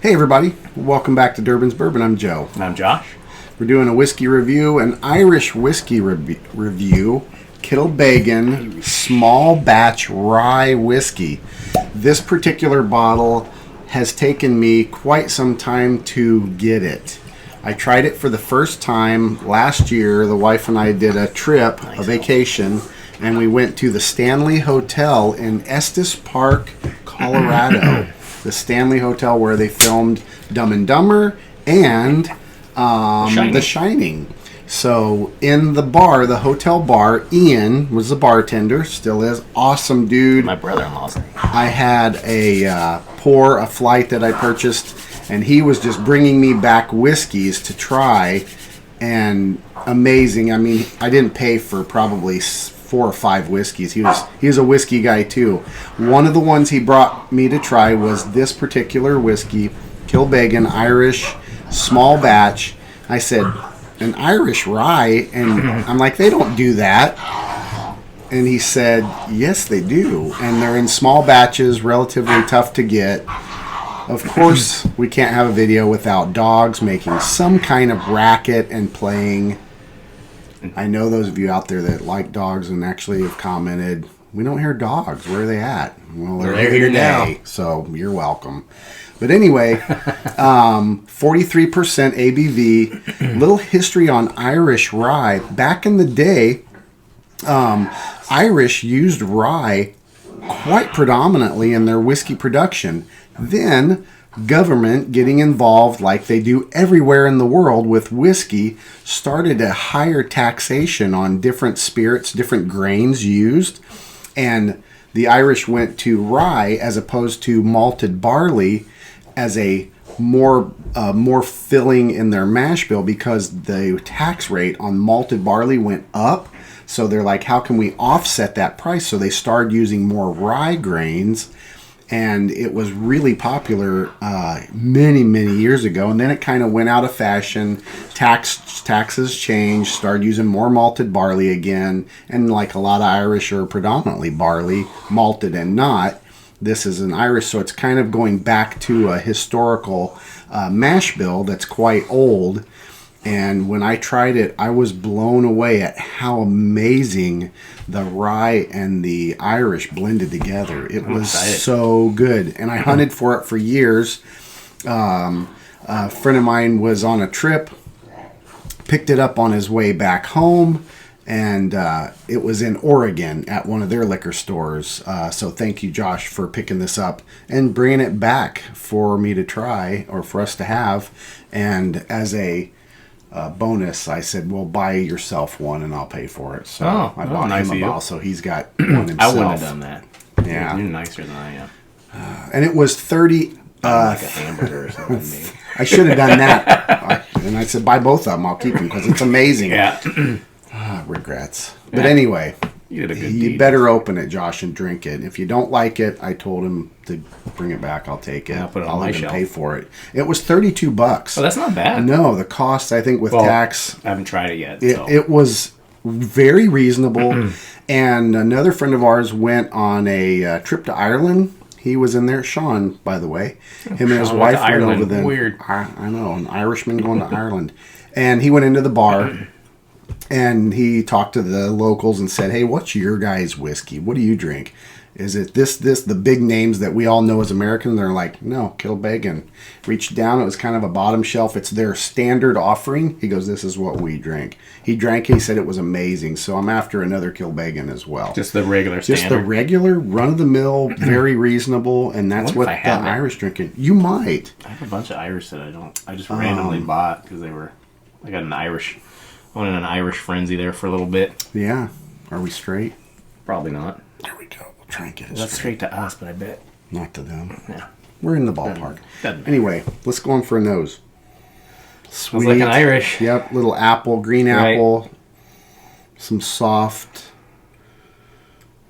Hey everybody, welcome back to Durbin's Bourbon. I'm Joe. And I'm Josh. We're doing a whiskey review, an Irish whiskey review, Kilbeggan small batch rye whiskey. This particular bottle has taken me quite some time to get it. I tried it for the first time last year. The wife and I did a trip, a vacation, and we went to the Stanley Hotel in Estes Park, Colorado. The Stanley Hotel where they filmed Dumb and Dumber and The Shining. So in the bar, the hotel bar, Ian was the bartender, still is. Awesome dude. My brother-in-law's name. I had a flight that I purchased, and he was just bringing me back whiskeys to try, and amazing. I mean, I didn't pay for probably 4 or 5 whiskeys. He was a whiskey guy too. One of the ones he brought me to try was this particular whiskey, Kilbeggan Irish small batch. I said, an Irish rye? And I'm like, they don't do that. And he said, yes, they do. And they're in small batches, relatively tough to get. Of course, we can't have a video without dogs making some kind of racket and playing. I know those of you out there that like dogs and actually have commented, we don't hear dogs. Where are they at? Well, they're here today, now. So you're welcome. But anyway, 43% ABV. Little history on Irish rye. Back in the day, Irish used rye quite predominantly in their whiskey production. Then government getting involved like they do everywhere in the world with whiskey started a higher taxation on different spirits, different grains used, and the Irish went to rye as opposed to malted barley as a more filling in their mash bill because the tax rate on malted barley went up. So they're like, how can we offset that price? So they started using more rye grains. And it was really popular many, many years ago. And then it kind of went out of fashion. Taxes changed, started using more malted barley again. And like a lot of Irish are predominantly barley, malted and not. This is an Irish, so it's kind of going back to a historical mash bill that's quite old. And when I tried it, I was blown away at how amazing the rye and the Irish blended together. It was so good. And I hunted for it for years. A friend of mine was on a trip, picked it up on his way back home, and it was in Oregon at one of their liquor stores. So thank you, Josh, for picking this up and bringing it back for me to try, or for us to have. And as a bonus, I said, well, buy yourself one and I'll pay for it. So I bought him a bottle, so he's got one himself. I wouldn't have done that. Yeah. You're nicer than I am. And it was 30... like a hamburger or something. Maybe. I should have done that. And I said, buy both of them. I'll keep them because it's amazing. Yeah. Regrets. But anyway, you did a good you deed. better open it, Josh, and drink it. If you don't like it, I told him to bring it back. I'll take it. I'll put it on I'll my even shelf. pay for it. It was $32. Oh, that's not bad. No, the cost, I think, with tax... I haven't tried it yet. It was very reasonable. And another friend of ours went on a trip to Ireland. He was in there. Sean, by the way. Him and his wife went over there. Weird. I know, an Irishman going to Ireland. And he went into the bar. And he talked to the locals and said, hey, what's your guys' whiskey? What do you drink? Is it this, the big names that we all know as Americans? They're like, no, Kilbeggan. Reached down. It was kind of a bottom shelf. It's their standard offering. He goes, this is what we drink. He drank it. He said it was amazing. So I'm after another Kilbeggan as well. Just the regular standard? Just the regular, run-of-the-mill, very reasonable. And that's what the Irish drinking. You might. I have a bunch of Irish that I just randomly bought because I got an Irish... I went in an Irish frenzy there for a little bit. Yeah. Are we straight? Probably not. There we go. We'll try and get it That's straight to us, but I bet. Not to them. Yeah. We're in the ballpark. Doesn't matter. Anyway, let's go on for a nose. Sweet. Smells like an Irish. Yep. Little apple, green apple. Some soft.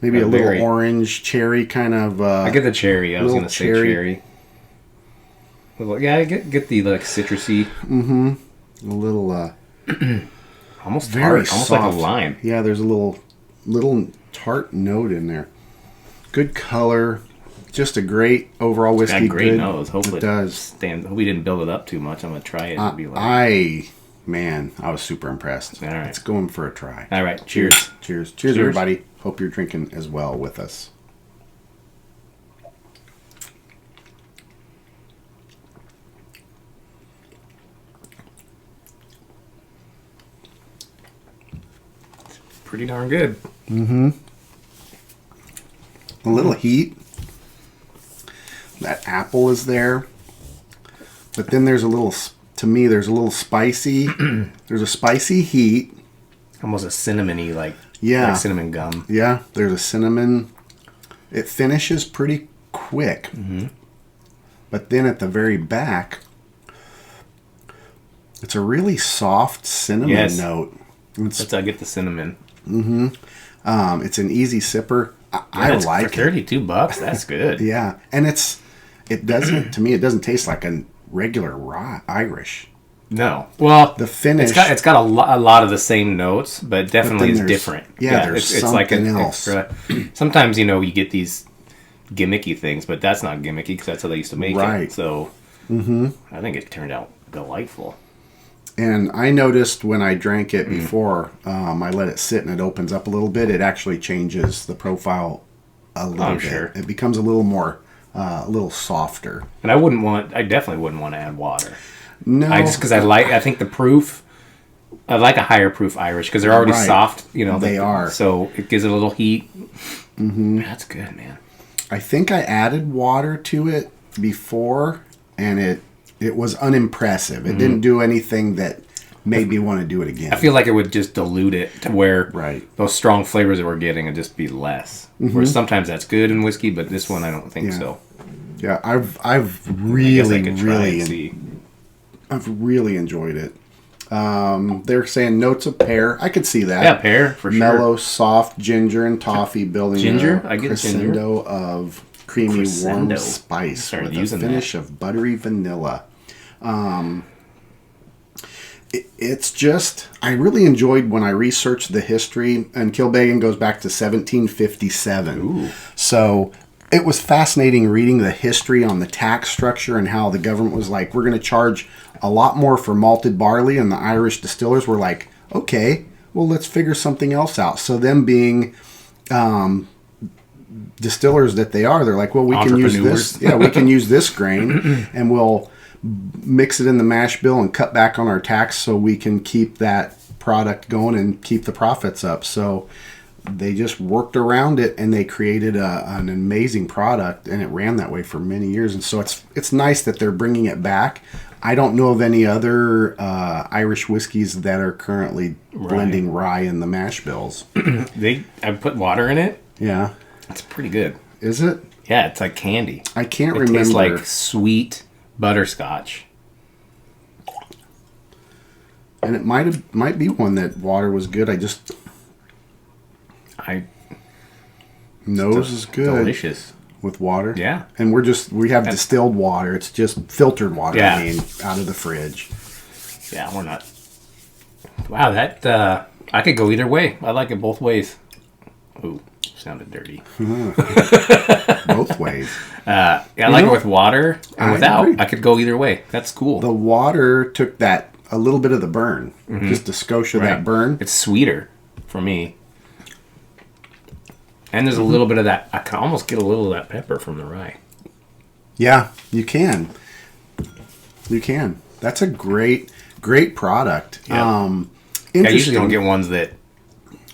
Maybe a little orange, cherry kind of. I get the cherry. I was going to say cherry. Yeah, I get the like citrusy. A little Almost very tart, almost soft. like a lime. Yeah, there's a little tart note in there. Good color. Just a great overall whiskey. Got great good. nose. Hopefully it does. Hope we didn't build it up too much. I'm gonna try it and be like, I was super impressed. All right. Let's go in for a try. all right, cheers. Cheers, everybody. Hope you're drinking as well with us. Pretty darn good. A little heat. That apple is there. But then there's a little spicy. There's a spicy heat. Almost a cinnamony, like cinnamon gum. Yeah, there's a cinnamon. It finishes pretty quick. But then at the very back, it's a really soft cinnamon note. I get the cinnamon. It's an easy sipper. I like for $32. That's good. Yeah, and it doesn't taste like a regular Irish. No. Well, the finish. It's got a lot of the same notes, but definitely is different. Yeah, there's it's like an else. Extra. Sometimes you get these gimmicky things, but that's not gimmicky because that's how they used to make it. So I think it turned out delightful. And I noticed when I drank it before, I let it sit and it opens up a little bit. It actually changes the profile a little bit. Sure. It becomes a little more, a little softer. And I definitely wouldn't want to add water. No, Because I think the proof. I like a higher proof Irish because they're already soft. They are. So it gives it a little heat. That's good, man. I think I added water to it before, and it was unimpressive. It didn't do anything that made me want to do it again. I feel like it would just dilute it to where Right. those strong flavors that we're getting would just be less. Whereas sometimes that's good in whiskey, but this one I don't think so. Yeah, I've I guess I could try and see. I've really enjoyed it. They're saying notes of pear. I could see that. Yeah, pear for sure. Mellow, soft ginger and toffee building Ginger? a I get crescendo of creamy, warm Crescendo. spice Started with a using finish of buttery vanilla. It's just, I really enjoyed when I researched the history, and Kilbeggan goes back to 1757. Ooh. So it was fascinating reading the history on the tax structure and how the government was like, we're going to charge a lot more for malted barley, and the Irish distillers were like, okay, well, let's figure something else out. So them being distillers that they are, they're like, well, we can use this. Yeah, we can use this grain, and we'll mix it in the mash bill and cut back on our tax so we can keep that product going and keep the profits up. So they just worked around it, and they created an amazing product, and it ran that way for many years. And so it's nice that they're bringing it back. I don't know of any other Irish whiskeys that are currently blending rye in the mash bills. I put water in it. Yeah. It's pretty good. Is it? Yeah, it's like candy. I can't It remember. tastes like sweet butterscotch. And it might be one that water was good. Nose is good. Delicious. With water. Yeah. And we have distilled water. It's just filtered water, Yeah. out of the fridge. Yeah, we're not. Wow, that I could go either way. I like it both ways. Ooh, sounded dirty. Both ways. I like it with water and without. agree. I could go either way. That's cool. The water took a little bit of the burn. Just a skosh of that burn. It's sweeter for me. And there's a little bit of that. I can almost get a little of that pepper from the rye. Yeah, you can. You can. That's a great product. Yep. I usually don't get ones that,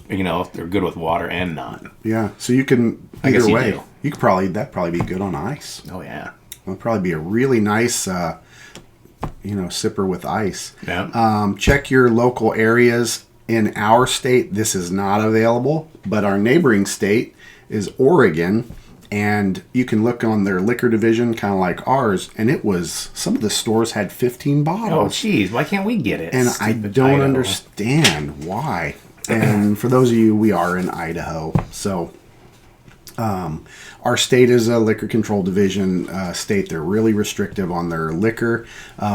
they're good with water and not. Yeah, so you can I guess either you way. do. You could that'd probably be good on ice. Oh yeah. It'll probably be a really nice, sipper with ice. Yeah. Check your local areas. In our state, this is not available, but our neighboring state is Oregon, and you can look on their liquor division, kind of like ours, and some of the stores had 15 bottles. Oh, geez, why can't we get it? And I Stupid don't Idaho. understand why. And for those of you, we are in Idaho, so Our state is a liquor control division state. They're really restrictive on their liquor.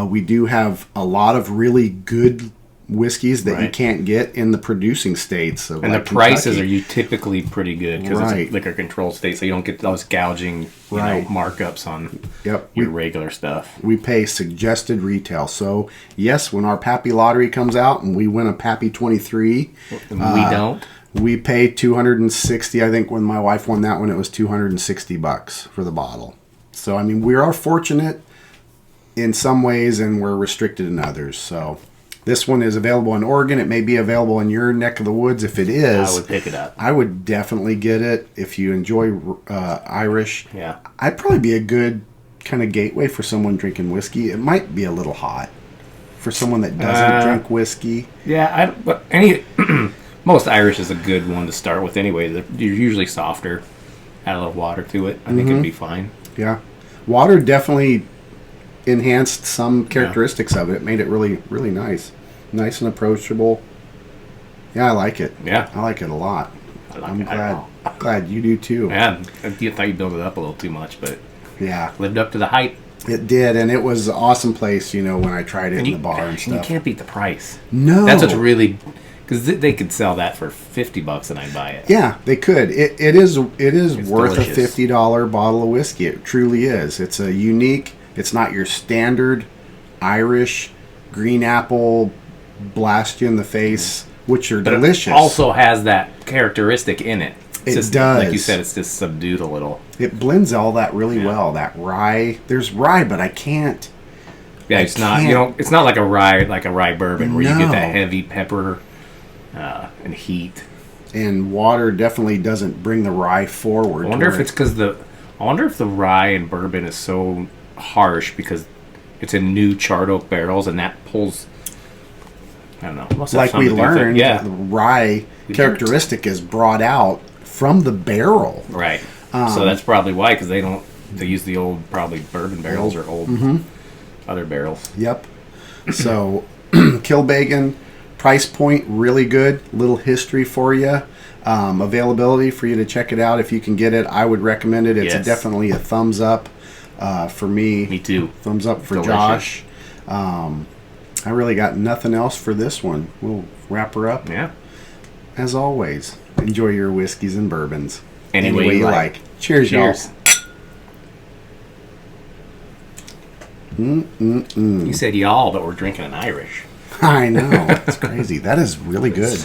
We do have a lot of really good whiskeys that you can't get in the producing states. And like the prices are typically pretty good because it's a liquor control state, so you don't get those gouging markups on your regular stuff. We pay suggested retail. So, yes, when our Pappy lottery comes out and we win a Pappy 23... we don't. We pay $260. I think when my wife won that one, it was $260 for the bottle. So, I mean, we are fortunate in some ways and we're restricted in others. So... This one is available in Oregon. It may be available in your neck of the woods. If it is, I would pick it up. I would definitely get it. If you enjoy Irish, I'd probably be a good kind of gateway for someone drinking whiskey. It might be a little hot for someone that doesn't drink whiskey. Yeah, but most Irish is a good one to start with anyway. They're usually softer. Add a little water to it. I think it'd be fine. Yeah, water definitely enhanced some characteristics of it. It made it really, really nice and approachable. Yeah, I like it. Yeah, I like it a lot. I'm glad you do too. Yeah, I thought you built it up a little too much, but lived up to the hype. It did, and it was an awesome place. You know, when I tried it in the bar and stuff. You can't beat the price. No, that's what's really, because they could sell that for $50 and I'd buy it. Yeah, they could. It is worth delicious. a $50 bottle of whiskey. It truly is. It's a unique. It's not your standard Irish green apple blast you in the face, which are delicious. It also has that characteristic in it. It does. Like you said, it's just subdued a little. It blends all that really well. That rye. There's rye, but I can't. Yeah, it's not. You know, it's not like a rye bourbon where you get that heavy pepper and heat. And water definitely doesn't bring the rye forward. I wonder if it's because I wonder if the rye in bourbon is so harsh because it's in new charred oak barrels and that pulls. I don't know. Like we learned, the rye characteristic is brought out from the barrel. Right. So that's probably why, because they use the old probably bourbon barrels or old other barrels. Yep. So Kilbeggan, price point really good. Little history for you. Availability for you to check it out if you can get it. I would recommend it. It's definitely a thumbs up. For me. Me too. Thumbs up for Josh. I really got nothing else for this one. We'll wrap her up. Yeah. As always, enjoy your whiskeys and bourbons. Any way you like. Cheers, y'all. You said y'all, but we're drinking an Irish. I know. It's crazy. That is really good.